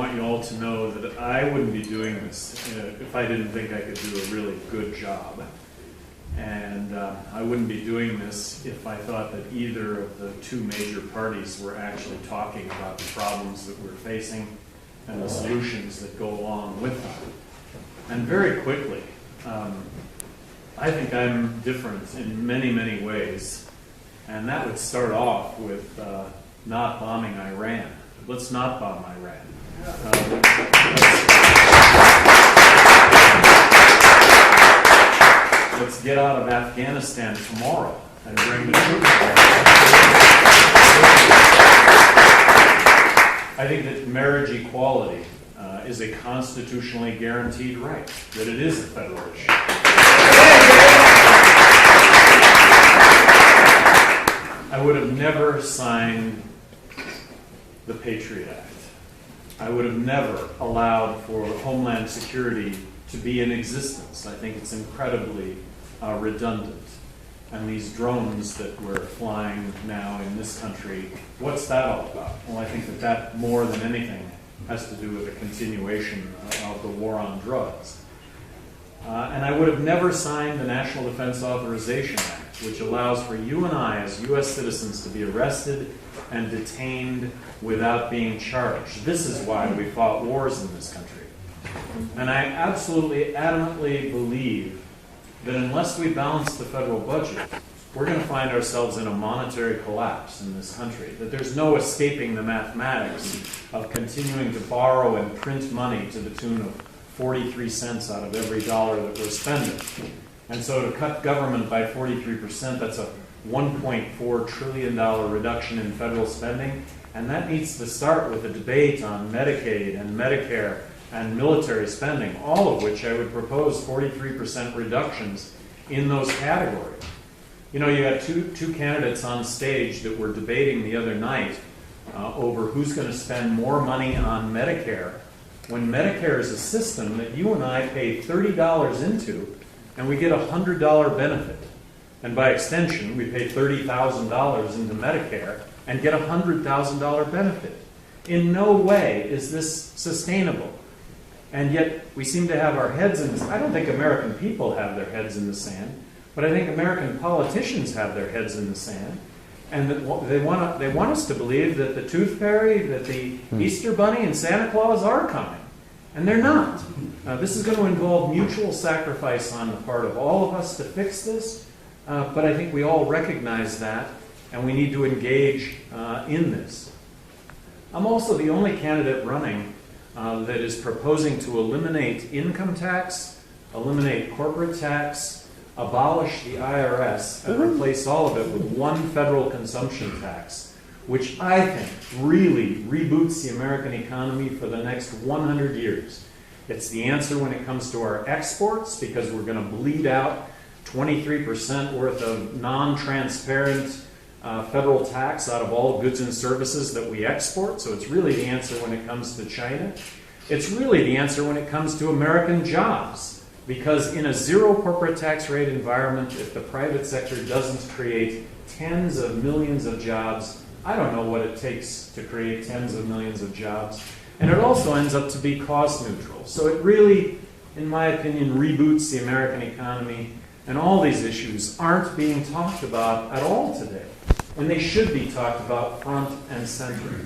want you all to know that I wouldn't be doing this if I didn't think I could do a really good job. And I wouldn't be doing this if I thought that either of the two major parties were actually talking about the problems that we're facing and the solutions that go along with them. And very quickly, I think I'm different in many, many ways. And that would start off with not bombing Iran. Let's not bomb Iran. Let's get out of Afghanistan tomorrow and bring the troops back. I think that marriage equality is a constitutionally guaranteed right, that it is a federal issue. I would have never signed the Patriot Act. I would have never allowed for Homeland Security to be in existence. I think it's incredibly redundant. And these drones that we're flying now in this country, what's that all about? Well, I think that more than anything has to do with the continuation of the war on drugs. And I would have never signed the National Defense Authorization Act, which allows for you and I as U.S. citizens to be arrested and detained without being charged. This is why we fought wars in this country. And I absolutely, adamantly believe that unless we balance the federal budget, we're going to find ourselves in a monetary collapse in this country. That there's no escaping the mathematics of continuing to borrow and print money to the tune of 43 cents out of every dollar that we're spending. And so to cut government by 43%, that's a $1.4 trillion reduction in federal spending. And that needs to start with a debate on Medicaid and Medicare and military spending, all of which I would propose 43% reductions in those categories. You know, you had two candidates on stage that were debating the other night over who's going to spend more money on Medicare, when Medicare is a system that you and I pay $30 into, and we get a $100 benefit. And by extension, we pay $30,000 into Medicare and get a $100,000 benefit. In no way is this sustainable. And yet, we seem to have our heads in this. I don't think American people have their heads in the sand, but I think American politicians have their heads in the sand. And that they want us to believe that the Tooth Fairy, that the Easter Bunny and Santa Claus are coming. And they're not. This is going to involve mutual sacrifice on the part of all of us to fix this. But I think we all recognize that, and we need to engage in this. I'm also the only candidate running that is proposing to eliminate income tax, eliminate corporate tax, abolish the IRS, and replace all of it with one federal consumption tax, which I think really reboots the American economy for the next 100 years. It's the answer when it comes to our exports, because we're going to bleed out 23% worth of non-transparent federal tax out of all goods and services that we export. So it's really the answer when it comes to China. It's really the answer when it comes to American jobs. Because in a zero corporate tax rate environment, if the private sector doesn't create tens of millions of jobs, I don't know what it takes to create tens of millions of jobs. And it also ends up to be cost neutral. So it really, in my opinion, reboots the American economy. And all these issues aren't being talked about at all today. And they should be talked about front and center.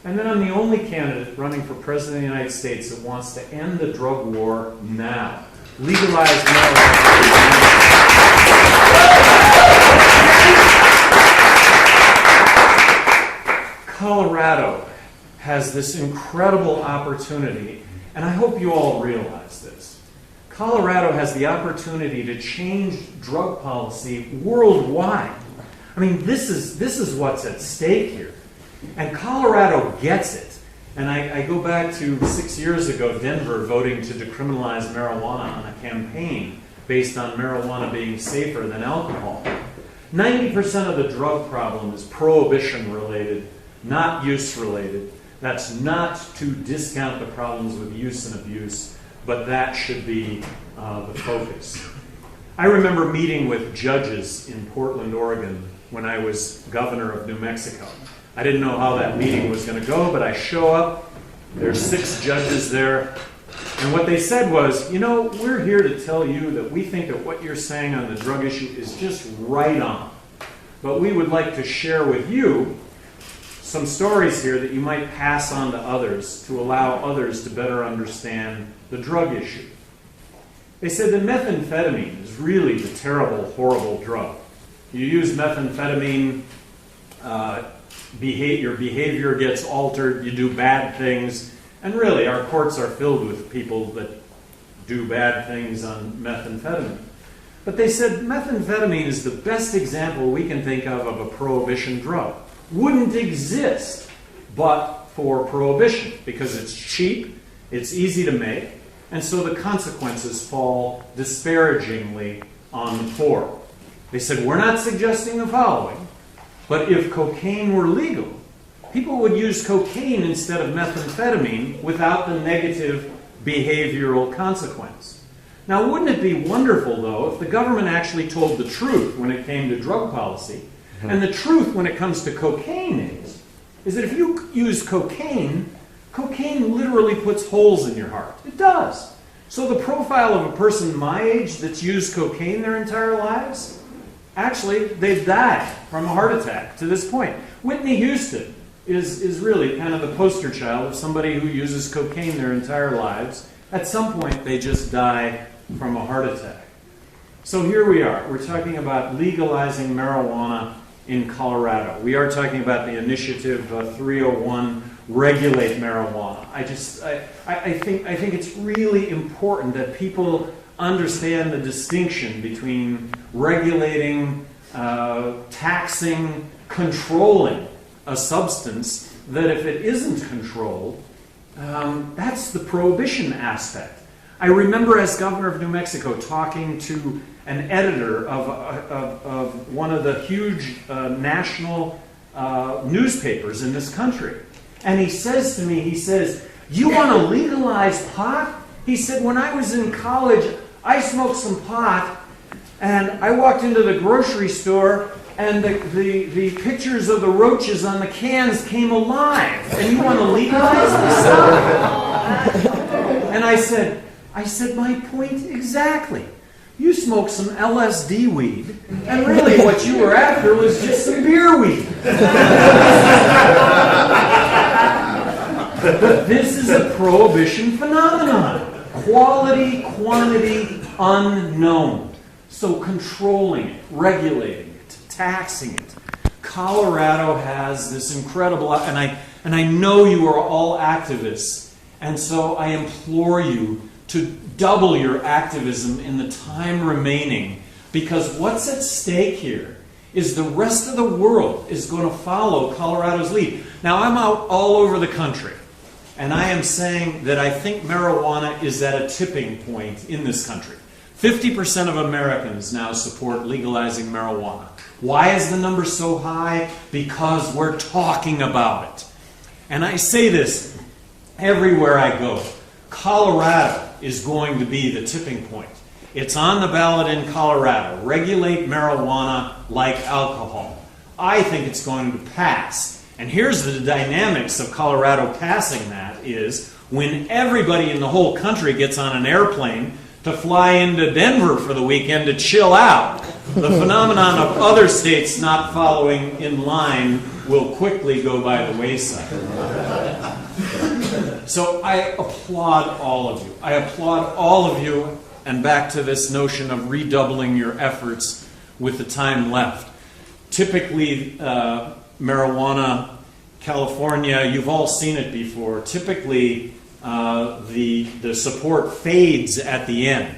And then I'm the only candidate running for President of the United States that wants to end the drug war now. Legalize marijuana. Colorado has this incredible opportunity, and I hope you all realize this. Colorado has the opportunity to change drug policy worldwide. I mean, this is what's at stake here. And Colorado gets it. And I go back to 6 years ago, Denver voting to decriminalize marijuana on a campaign based on marijuana being safer than alcohol. 90% of the drug problem is prohibition-related, not use-related. That's not to discount the problems with use and abuse, but that should be the focus. I remember meeting with judges in Portland, Oregon, when I was governor of New Mexico. I didn't know how that meeting was going to go, but I show up, There's 6 judges there. And what they said was, you know, we're here to tell you that we think that what you're saying on the drug issue is just right on. But we would like to share with you some stories here that you might pass on to others to allow others to better understand the drug issue. They said that methamphetamine is really the terrible, horrible drug. You use methamphetamine, your behavior gets altered, you do bad things, and really our courts are filled with people that do bad things on methamphetamine. But they said methamphetamine is the best example we can think of a prohibition drug. Wouldn't exist but for prohibition because it's cheap, it's easy to make, and so the consequences fall disparagingly on the poor. They said, we're not suggesting the following, but if cocaine were legal, people would use cocaine instead of methamphetamine without the negative behavioral consequence. Now, wouldn't it be wonderful, though, if the government actually told the truth when it came to drug policy? And the truth when it comes to cocaine is that if you use cocaine, cocaine literally puts holes in your heart. It does. So the profile of a person my age that's used cocaine their entire lives, actually, they've died from a heart attack to this point. Whitney Houston is really kind of the poster child of somebody who uses cocaine their entire lives. At some point, they just die from a heart attack. So here we are. We're talking about legalizing marijuana in Colorado. We are talking about the initiative 301, Regulate Marijuana. I think it's really important that people understand the distinction between regulating, taxing, controlling a substance that if it isn't controlled, that's the prohibition aspect. I remember as governor of New Mexico talking to an editor of one of the huge national newspapers in this country. And he says to me, he says, you want to legalize pot? He said, when I was in college, I smoked some pot, and I walked into the grocery store, and the pictures of the roaches on the cans came alive. And you want to legalize this stuff? And I said, my point exactly. You smoked some LSD weed, and really what you were after was just some beer weed. But this is a prohibition phenomenon. Quality, quantity, unknown. So controlling it, regulating it, taxing it. Colorado has this incredible, and I know you are all activists, and so I implore you to double your activism in the time remaining, because what's at stake here is the rest of the world is going to follow Colorado's lead. Now, I'm out all over the country, and I am saying that I think marijuana is at a tipping point in this country. 50% of Americans now support legalizing marijuana. Why is the number so high? Because we're talking about it. And I say this everywhere I go. Colorado is going to be the tipping point. It's on the ballot in Colorado. Regulate marijuana like alcohol. I think it's going to pass. And here's the dynamics of Colorado passing that is when everybody in the whole country gets on an airplane to fly into Denver for the weekend to chill out, the phenomenon of other states not following in line will quickly go by the wayside. So I applaud all of you. I applaud all of you, and back to this notion of redoubling your efforts with the time left. Typically, marijuana, California, you've all seen it before. Typically, the support fades at the end.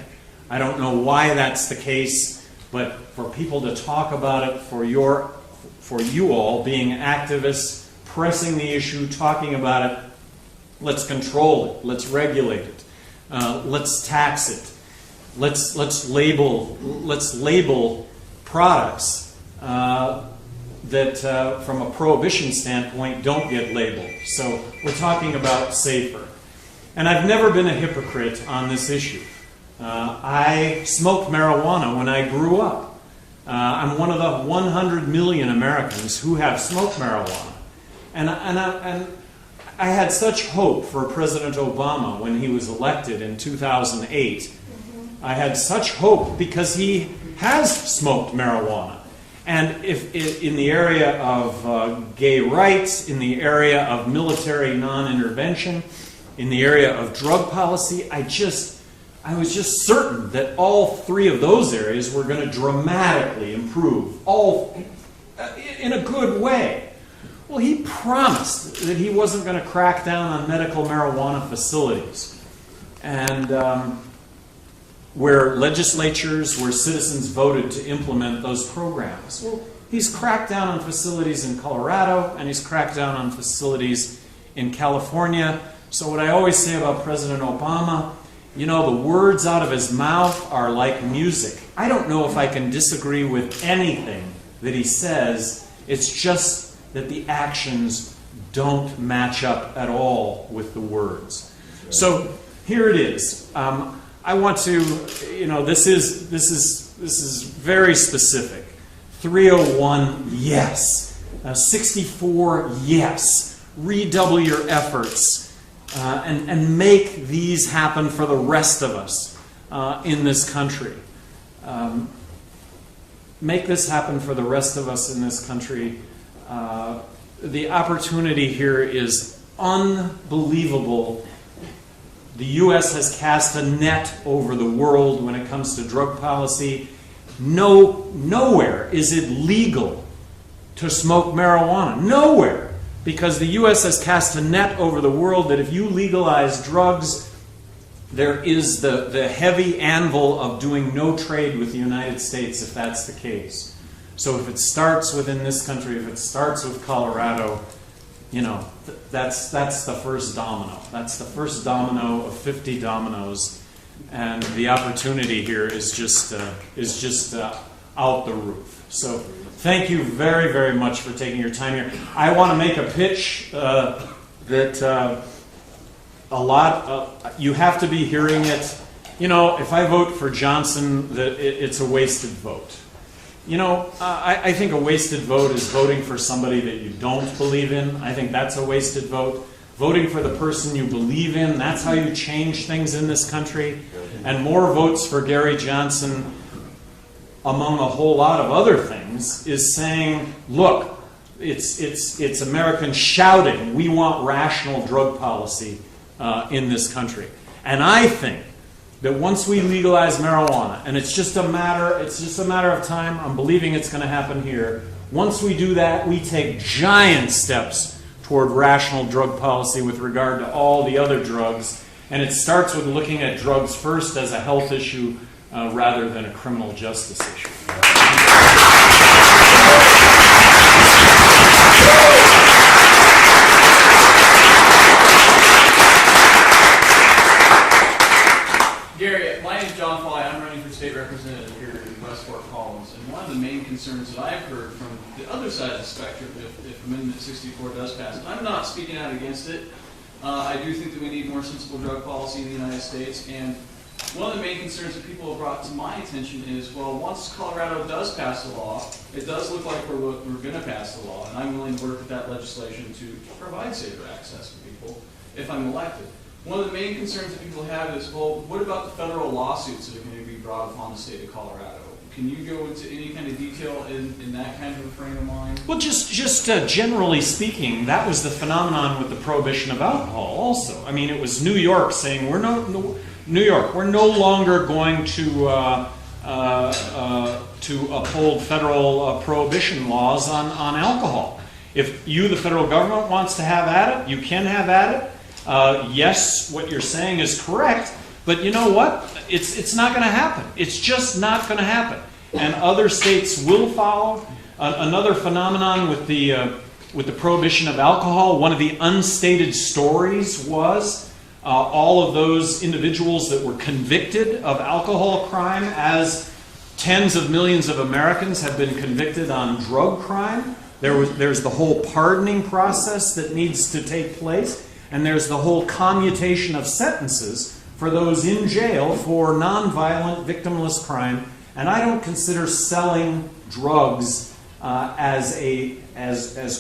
I don't know why that's the case, but for people to talk about it, for you all being activists, pressing the issue, talking about it, let's control it, let's regulate it, let's tax it, let's label products that from a prohibition standpoint don't get labeled. So we're talking about safer. And I've never been a hypocrite on this issue. I smoked marijuana when I grew up. I'm one of the 100 million Americans who have smoked marijuana. And I had such hope for President Obama when he was elected in 2008. I had such hope because he has smoked marijuana. And if in the area of gay rights, in the area of military non-intervention, in the area of drug policy, I was just certain that all three of those areas were going to dramatically improve, all in a good way. Well, he promised that he wasn't going to crack down on medical marijuana facilities. And where legislatures, where citizens voted to implement those programs. Well, he's cracked down on facilities in Colorado, and he's cracked down on facilities in California. So what I always say about President Obama, you know, the words out of his mouth are like music. I don't know if I can disagree with anything that he says. It's just that the actions don't match up at all with the words. So here it is. I want to, you know, this is very specific. 301, yes. 64, yes. Redouble your efforts and make these happen for the rest of us in this country. Make this happen for the rest of us in this country. The opportunity here is unbelievable. The U.S. has cast a net over the world when it comes to drug policy. Nowhere is it legal to smoke marijuana. Nowhere. Because the U.S. has cast a net over the world that if you legalize drugs, there is the heavy anvil of doing no trade with the United States if that's the case. So if it starts within this country, if it starts with Colorado, you know, that's the first domino. That's the first domino of 50 dominoes, and the opportunity here is just out the roof. So thank you very, very much for taking your time here. I want to make a pitch that you have to be hearing it. You know, if I vote for Johnson, it's a wasted vote. You know, I think a wasted vote is voting for somebody that you don't believe in. I think that's a wasted vote. Voting for the person you believe in, that's how you change things in this country. And more votes for Gary Johnson, among a whole lot of other things, is saying, look, it's Americans shouting, we want rational drug policy in this country. And I think that once we legalize marijuana, and it's just a matter of time, I'm believing it's going to happen here. Once we do that, we take giant steps toward rational drug policy with regard to all the other drugs. And it starts with looking at drugs first as a health issue rather than a criminal justice issue. Gary, my name is John Foley. I'm running for state representative here in West Fort Collins. And one of the main concerns that I've heard from the other side of the spectrum, if Amendment 64 does pass, and I'm not speaking out against it, I do think that we need more sensible drug policy in the United States. And one of the main concerns that people have brought to my attention is, well, once Colorado does pass the law, it does look like we're going to pass the law, and I'm willing to work with that legislation to provide safer access for people if I'm elected. One of the main concerns that people have is, well, what about the federal lawsuits that are going to be brought upon the state of Colorado? Can you go into any kind of detail in that kind of a frame of mind? Well, just generally speaking, that was the phenomenon with the prohibition of alcohol also. I mean, it was New York saying, we're no longer going to uphold federal prohibition laws on alcohol. If you, the federal government, wants to have at it, you can have at it. Yes, what you're saying is correct, but you know what? It's not going to happen. It's just not going to happen. And other states will follow. Another phenomenon with the prohibition of alcohol, one of the unstated stories was all of those individuals that were convicted of alcohol crime, as tens of millions of Americans have been convicted on drug crime. There's the whole pardoning process that needs to take place. And there's the whole commutation of sentences for those in jail for nonviolent, victimless crime. And I don't consider selling drugs as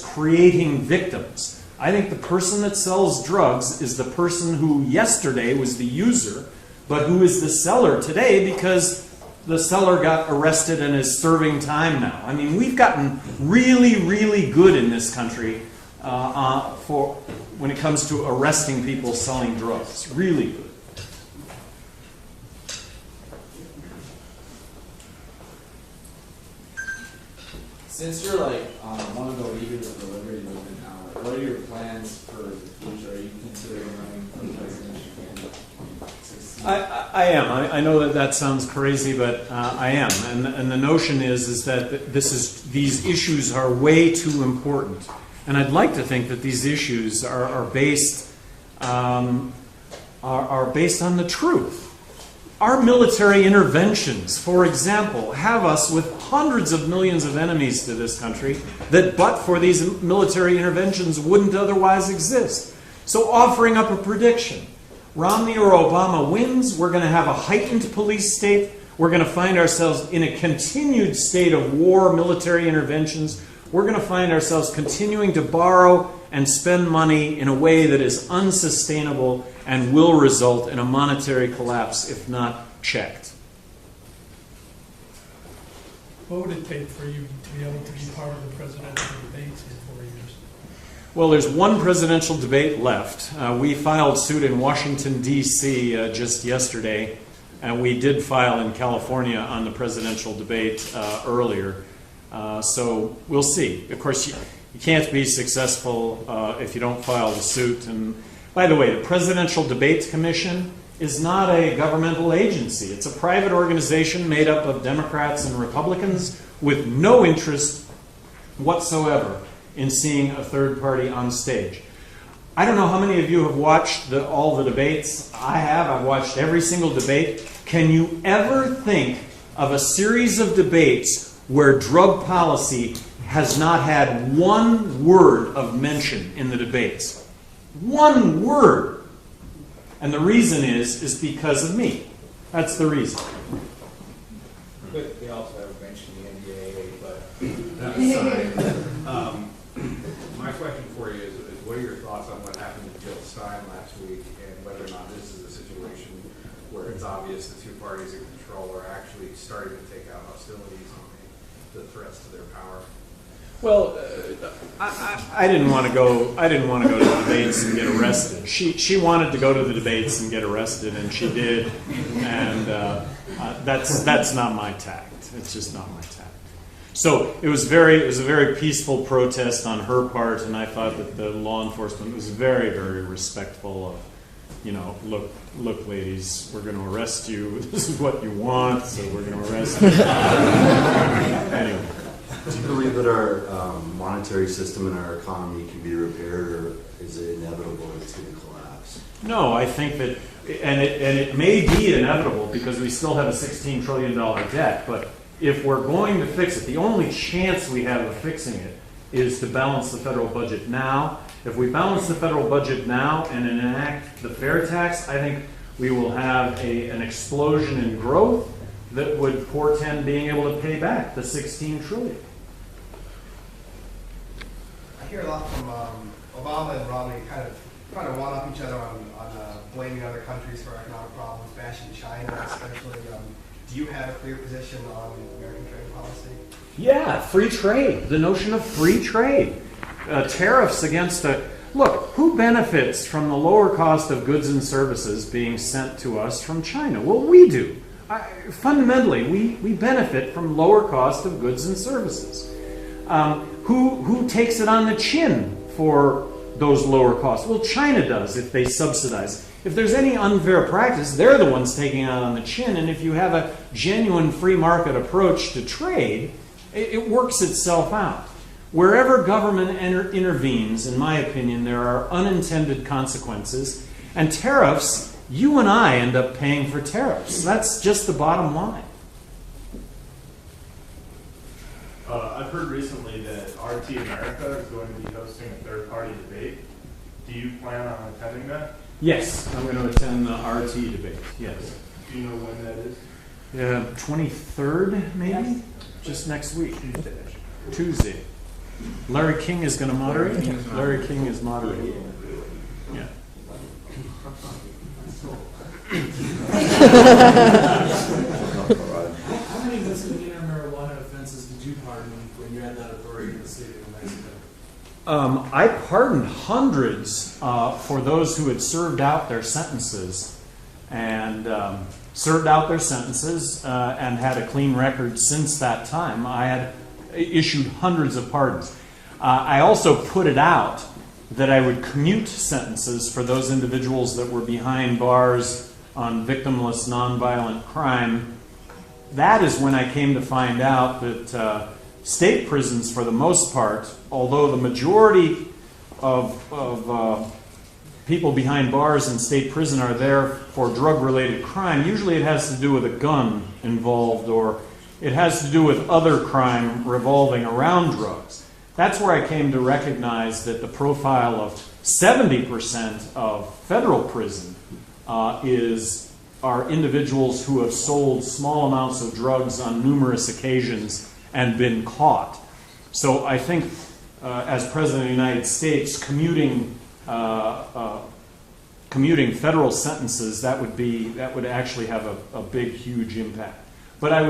creating victims. I think the person that sells drugs is the person who yesterday was the user, but who is the seller today because the seller got arrested and is serving time now. I mean, we've gotten really, really good in this country for when it comes to arresting people selling drugs. Really good. Since you're like one of the leaders of the liberty movement now, like, what are your plans for the future? Are you considering running for presidential candidate? I am. I know that sounds crazy, but I am. And the notion is that these issues are way too important. And I'd like to think that these issues are based on the truth. Our military interventions, for example, have us with hundreds of millions of enemies to this country that but for these military interventions wouldn't otherwise exist. So offering up a prediction, Romney or Obama wins, we're going to have a heightened police state, we're going to find ourselves in a continued state of war, military interventions, we're going to find ourselves continuing to borrow and spend money in a way that is unsustainable and will result in a monetary collapse if not checked. What would it take for you to be able to be part of the presidential debates in 4 years? Well, there's one presidential debate left. We filed suit in Washington, D.C. Just yesterday, and we did file in California on the presidential debate earlier. So we'll see. Of course, you can't be successful if you don't file the suit. And by the way, the Presidential Debates Commission is not a governmental agency. It's a private organization made up of Democrats and Republicans with no interest whatsoever in seeing a third party on stage. I don't know how many of you have watched all the debates. I have. I've watched every single debate. Can you ever think of a series of debates where drug policy has not had one word of mention in the debates? One word. And the reason is because of me. That's the reason. But they also have mentioned the NDAA, but That's my question for you is what are your thoughts on what happened to Jill Stein last week and whether or not this is a situation where it's obvious the two parties in control are actually starting to take out hostilities on the threats to their power? Well, I didn't want to go. I didn't want to go to the debates and get arrested. She wanted to go to the debates and get arrested, and she did. And that's not my tact. It's just not my tact. So it was a very peaceful protest on her part, and I thought that the law enforcement was very, very respectful of, look, ladies, we're going to arrest you. This is what you want, so we're going to arrest you. Anyway. Do you believe that our monetary system and our economy can be repaired, or is it inevitable it's going to collapse? No, I think that, and it may be inevitable because we still have a $16 trillion debt, but if we're going to fix it, the only chance we have of fixing it is to balance the federal budget now. If we balance the federal budget now and enact the fair tax, I think we will have an explosion in growth that would portend being able to pay back the $16 trillion. I hear a lot from Obama and Romney kind of trying to one-up each other on blaming other countries for economic problems, bashing China especially. Do you have a clear position on American trade policy? Yeah, free trade. The notion of free trade. Tariffs against look, who benefits from the lower cost of goods and services being sent to us from China? Well, we do. Fundamentally, we benefit from lower cost of goods and services. Who takes it on the chin for those lower costs? Well, China does if they subsidize. If there's any unfair practice, they're the ones taking it on the chin. And if you have a genuine free market approach to trade, it works itself out. Wherever government intervenes, in my opinion, there are unintended consequences. And tariffs, you and I end up paying for tariffs. That's just the bottom line. I've heard recently that RT America is going to be hosting a third-party debate. Do you plan on attending that? Yes, I'm going to attend the RT debate, yes. Do you know when that is? 23rd, maybe? Just next week. Tuesday. Larry King is going to moderate? Larry King is moderating. Yeah. How many misdemeanor marijuana offenses did you pardon when you had that authority in the state of New Mexico? I pardoned hundreds for those who had served out their sentences and and had a clean record since that time. I had issued hundreds of pardons. I also put it out that I would commute sentences for those individuals that were behind bars on victimless nonviolent crime. That is when I came to find out that state prisons, for the most part, although the majority of people behind bars in state prison are there for drug-related crime, usually it has to do with a gun involved, or it has to do with other crime revolving around drugs. That's where I came to recognize that the profile of 70% of federal prison are individuals who have sold small amounts of drugs on numerous occasions and been caught. So I think, as President of the United States, commuting federal sentences, that would actually have a big, huge impact. But I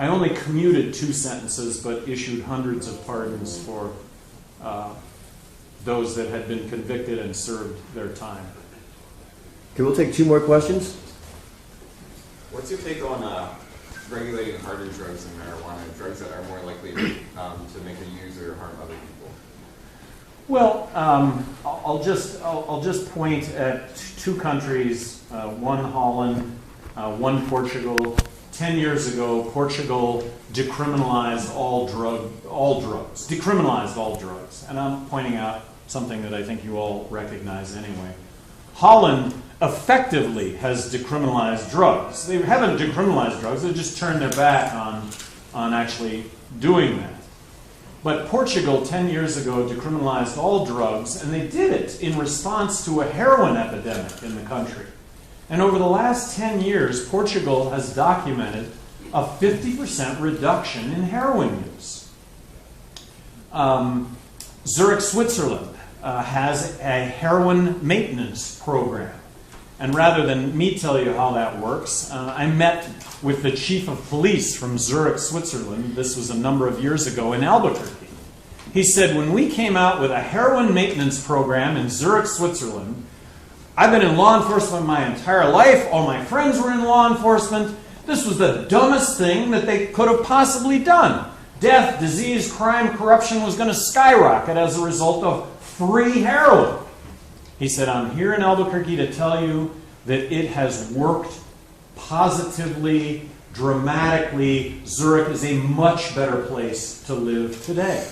only commuted 2 sentences, but issued hundreds of pardons for those that had been convicted and served their time. Okay, we'll take 2 more questions. What's your take on regulating harder drugs than marijuana, drugs that are more likely to make a user harm other people? Well, I'll just point at 2 countries, one Holland, one Portugal. 10 years ago, Portugal decriminalized all drugs, decriminalized all drugs. And I'm pointing out something that I think you all recognize anyway. Holland effectively has decriminalized drugs. They haven't decriminalized drugs, they just turned their back on actually doing that. But Portugal 10 years ago decriminalized all drugs, and they did it in response to a heroin epidemic in the country. And over the last 10 years, Portugal has documented a 50% reduction in heroin use. Zurich, Switzerland has a heroin maintenance program. And rather than me tell you how that works, I met with the chief of police from Zurich, Switzerland. This was a number of years ago in Albuquerque. He said, when we came out with a heroin maintenance program in Zurich, Switzerland, I've been in law enforcement my entire life. All my friends were in law enforcement. This was the dumbest thing that they could have possibly done. Death, disease, crime, corruption was going to skyrocket as a result of free heroin. He said, I'm here in Albuquerque to tell you that it has worked positively, dramatically. Zurich is a much better place to live today.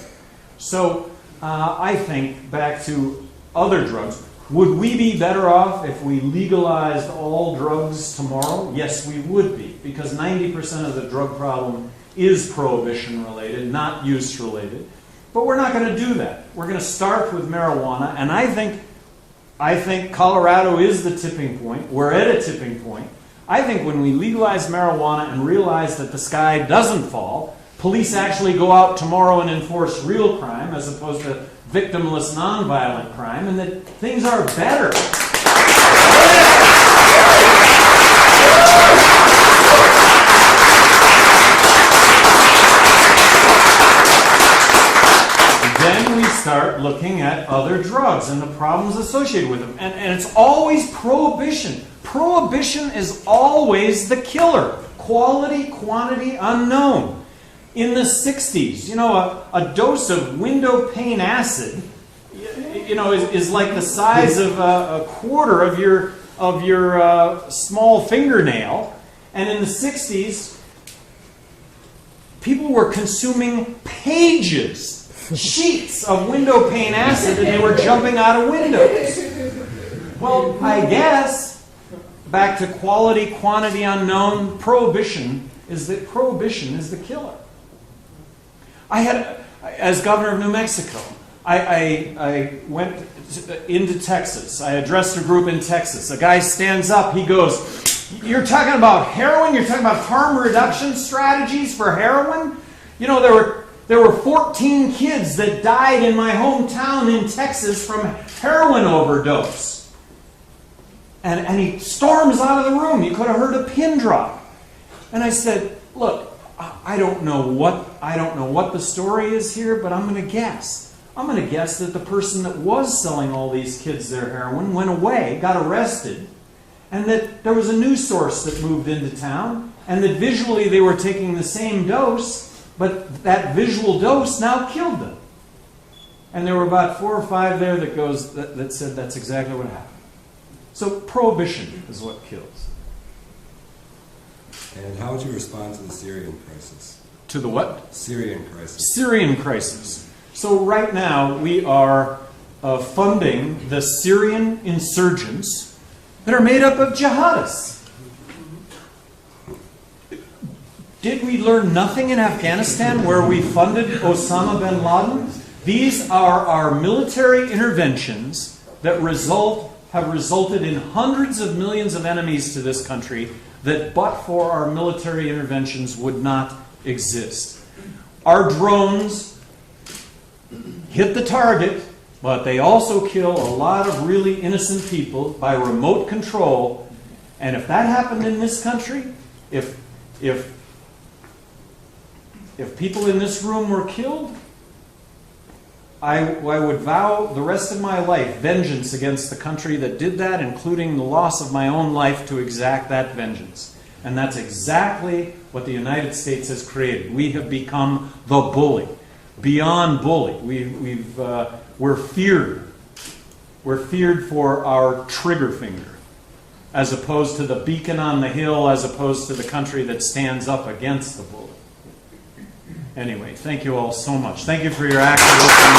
So I think back to other drugs. Would we be better off if we legalized all drugs tomorrow? Yes, we would be, because 90% of the drug problem is prohibition related, not use related. But we're not going to do that. We're going to start with marijuana, and I think Colorado is the tipping point. We're at a tipping point. I think when we legalize marijuana and realize that the sky doesn't fall, police actually go out tomorrow and enforce real crime as opposed to victimless nonviolent crime, and that things are better. Then we start looking at other drugs and the problems associated with them. And it's always prohibition. Prohibition is always the killer. Quality, quantity, unknown. In the 60s, a dose of window pane acid, is like the size of a quarter of your small fingernail. And in the 60s, people were consuming pages, sheets of window pane acid, and they were jumping out of windows. Well, I guess, back to quality, quantity, unknown, prohibition is the killer. I had, as governor of New Mexico, I went into Texas. I addressed a group in Texas. A guy stands up. He goes, "You're talking about heroin? You're talking about harm reduction strategies for heroin? There were There were 14 kids that died in my hometown in Texas from heroin overdose. And he storms out of the room. You could have heard a pin drop. And I said, look, I don't know what the story is here, but I'm going to guess. I'm going to guess that the person that was selling all these kids their heroin went away, got arrested, and that there was a news source that moved into town, and that visually they were taking the same dose, but that visual dose now killed them. And there were about 4 or 5 there that said that's exactly what happened. So prohibition is what kills. And how would you respond to the Syrian crisis? To the what? Syrian crisis. Syrian crisis. So right now we are funding the Syrian insurgents that are made up of jihadists. Did we learn nothing in Afghanistan where we funded Osama bin Laden? These are our military interventions that have resulted in hundreds of millions of enemies to this country that but for our military interventions would not exist. Our drones hit the target, but they also kill a lot of really innocent people by remote control. And if that happened in this country, if people in this room were killed, I would vow the rest of my life vengeance against the country that did that, including the loss of my own life to exact that vengeance. And that's exactly what the United States has created. We have become the bully, beyond bully. We're feared. We're feared for our trigger finger, as opposed to the beacon on the hill, as opposed to the country that stands up against the bully. Anyway, thank you all so much. Thank you for your active listening.